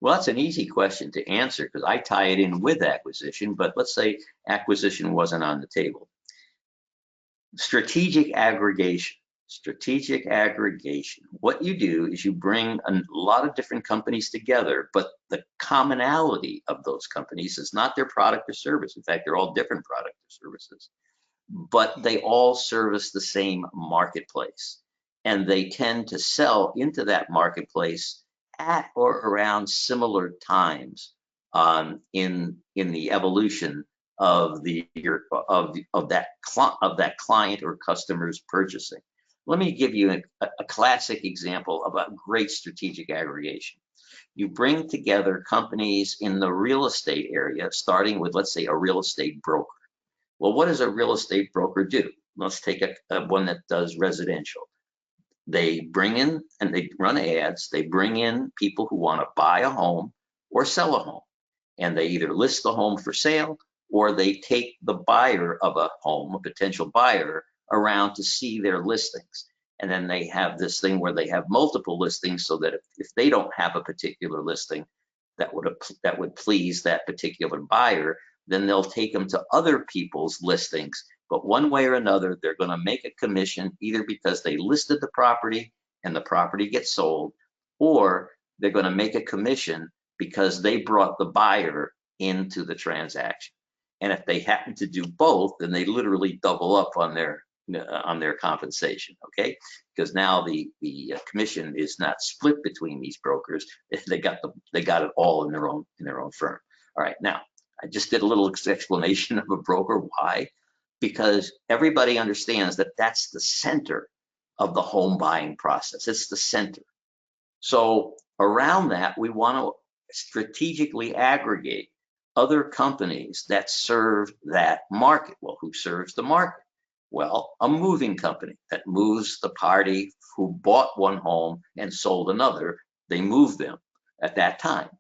Well, that's an easy question to answer because I tie it in with acquisition, but let's say acquisition wasn't on the table. Strategic aggregation. Strategic aggregation. What you do is you bring a lot of different companies together, but the commonality of those companies is not their product or service. In fact, they're all different product or services, but they all service the same marketplace. And they tend to sell into that marketplace at or around similar times in the evolution of that client or customer's purchasing. Let me give you a classic example of a great strategic aggregation. You bring together companies in the real estate area, starting with, let's say, a real estate broker. Well, what does a real estate broker do? Let's take one that does residential. They bring in and they run ads. They bring in people who want to buy a home or sell a home. And they either list the home for sale or they take the buyer of a home, a potential buyer, around to see their listings. And then they have this thing where they have multiple listings so that if they don't have a particular listing that would please that particular buyer, then they'll take them to other people's listings. But one way or another, they're going to make a commission either because they listed the property and the property gets sold, or they're going to make a commission because they brought the buyer into the transaction. And if they happen to do both, then they literally double up on their compensation, okay? Because now the commission is not split between these brokers. They got it all in their own firm. All right, now I just did a little explanation of a broker. Why? Because everybody understands that that's the center of the home buying process. It's the center. So around that, we want to strategically aggregate other companies that serve that market. Well, who serves the market? Well, a moving company that moves the party who bought one home and sold another. They move them at that time.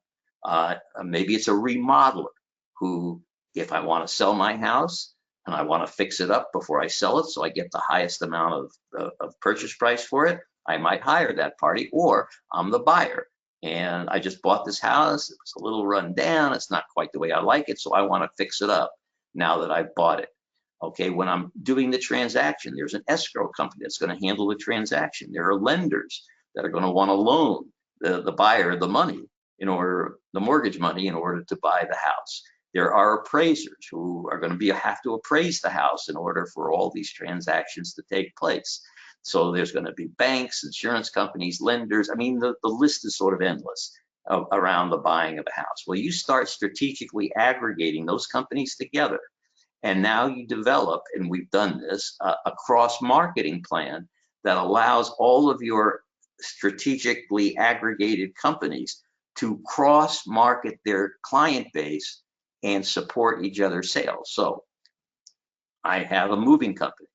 Maybe it's a remodeler who, if I want to sell my house and I want to fix it up before I sell it so I get the highest amount of purchase price for it, I might hire that party. Or I'm the buyer and I just bought this house. It was a little run down. It's not quite the way I like it, so I want to fix it up now that I've bought it. Okay, when I'm doing the transaction, there's an escrow company that's going to handle the transaction. There are lenders that are going to want to loan the buyer the money the mortgage money in order to buy the house. There are appraisers who are going to have to appraise the house in order for all these transactions to take place. So there's going to be banks, insurance companies, lenders. I mean, the list is sort of endless around the buying of a house. Well, you start strategically aggregating those companies together. And now you develop, and we've done this, a cross-marketing plan that allows all of your strategically aggregated companies to cross-market their client base and support each other's sales. So I have a moving company.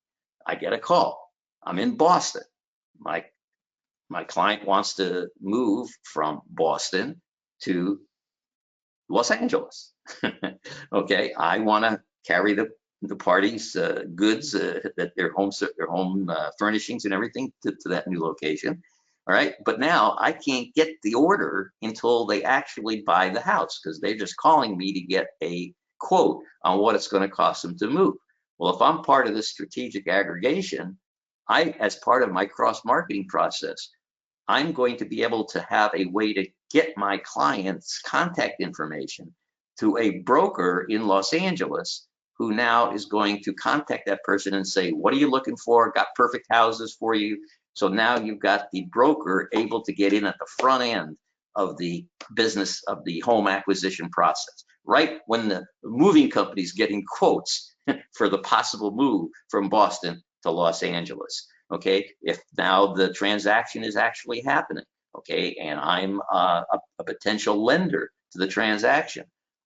I get a call. I'm in Boston. My client wants to move from Boston to Los Angeles. Okay, I want to carry the party's goods, that their home furnishings and everything to that new location. All right, but now I can't get the order until they actually buy the house because they're just calling me to get a quote on what it's going to cost them to move. Well, if I'm part of this strategic aggregation, as part of my cross-marketing process, I'm going to be able to have a way to get my client's contact information to a broker in Los Angeles who now is going to contact that person and say, what are you looking for? Got perfect houses for you. So now you've got the broker able to get in at the front end of the business of the home acquisition process, right when the moving company is getting quotes for the possible move from Boston to Los Angeles. Okay, if now the transaction is actually happening, okay, and I'm a potential lender to the transaction,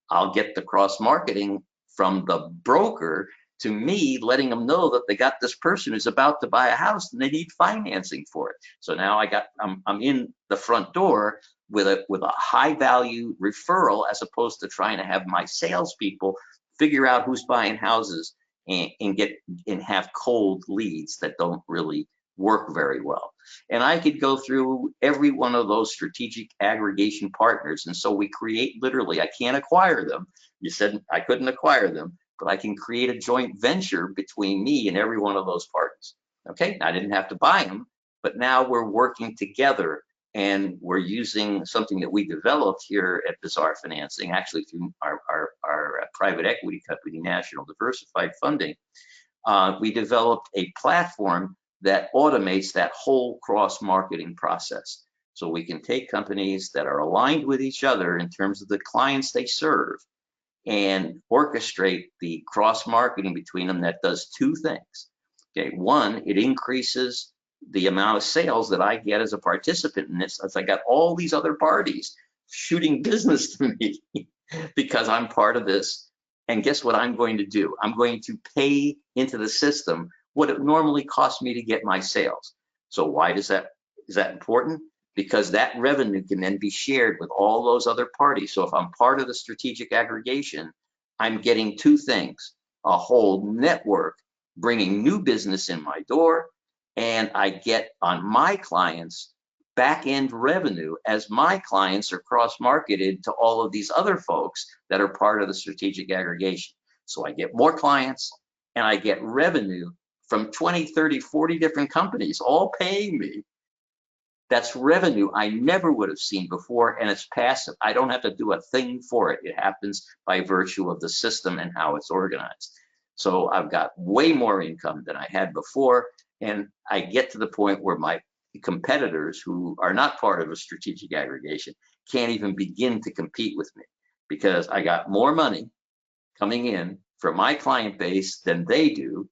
I'll get the cross-marketing from the broker to me, letting them know that they got this person who's about to buy a house and they need financing for it. So now I'm in the front door with a high value referral, as opposed to trying to have my salespeople figure out who's buying houses and have cold leads that don't really work very well. And I could go through every one of those strategic aggregation partners. And so we create, literally, I can't acquire them. You said I couldn't acquire them, but I can create a joint venture between me and every one of those parties. Okay, I didn't have to buy them, but now we're working together, and we're using something that we developed here at Bizarre Financing, actually through our private equity company, National Diversified Funding. We developed a platform that automates that whole cross-marketing process. So we can take companies that are aligned with each other in terms of the clients they serve and orchestrate the cross-marketing between them that does two things. Okay, one, it increases the amount of sales that I get as a participant in this, as I got all these other parties shooting business to me because I'm part of this. And guess what I'm going to do? I'm going to pay into the system what it normally costs me to get my sales. So why is that important? Because that revenue can then be shared with all those other parties. So if I'm part of the strategic aggregation, I'm getting two things: a whole network bringing new business in my door, and I get on my clients back-end revenue as my clients are cross-marketed to all of these other folks that are part of the strategic aggregation. So I get more clients and I get revenue from 20, 30, 40 different companies all paying me. That's revenue I never would have seen before, and it's passive. I don't have to do a thing for it. It happens by virtue of the system and how it's organized. So I've got way more income than I had before, and I get to the point where my competitors who are not part of a strategic aggregation can't even begin to compete with me, because I got more money coming in from my client base than they do.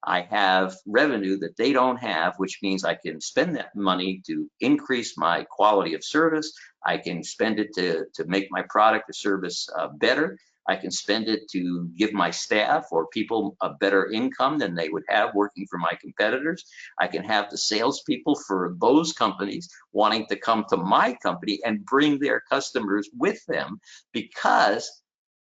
I have revenue that they don't have, which means I can spend that money to increase my quality of service. I can spend it to make my product or service better. I can spend it to give my staff or people a better income than they would have working for my competitors. I can have the salespeople for those companies wanting to come to my company and bring their customers with them, because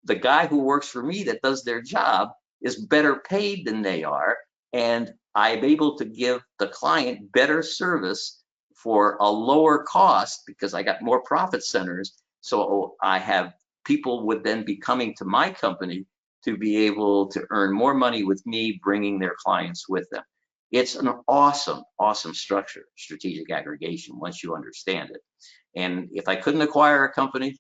the guy who works for me that does their job is better paid than they are, and I'm able to give the client better service for a lower cost because I got more profit centers. So I have people would then be coming to my company to be able to earn more money with me, bringing their clients with them. It's an awesome, awesome structure, strategic aggregation, once you understand it. And if I couldn't acquire a company,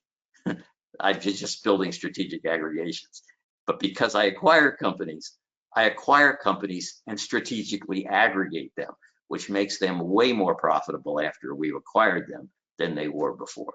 I'd be just building strategic aggregations. But because I acquire companies and strategically aggregate them, which makes them way more profitable after we've acquired them than they were before.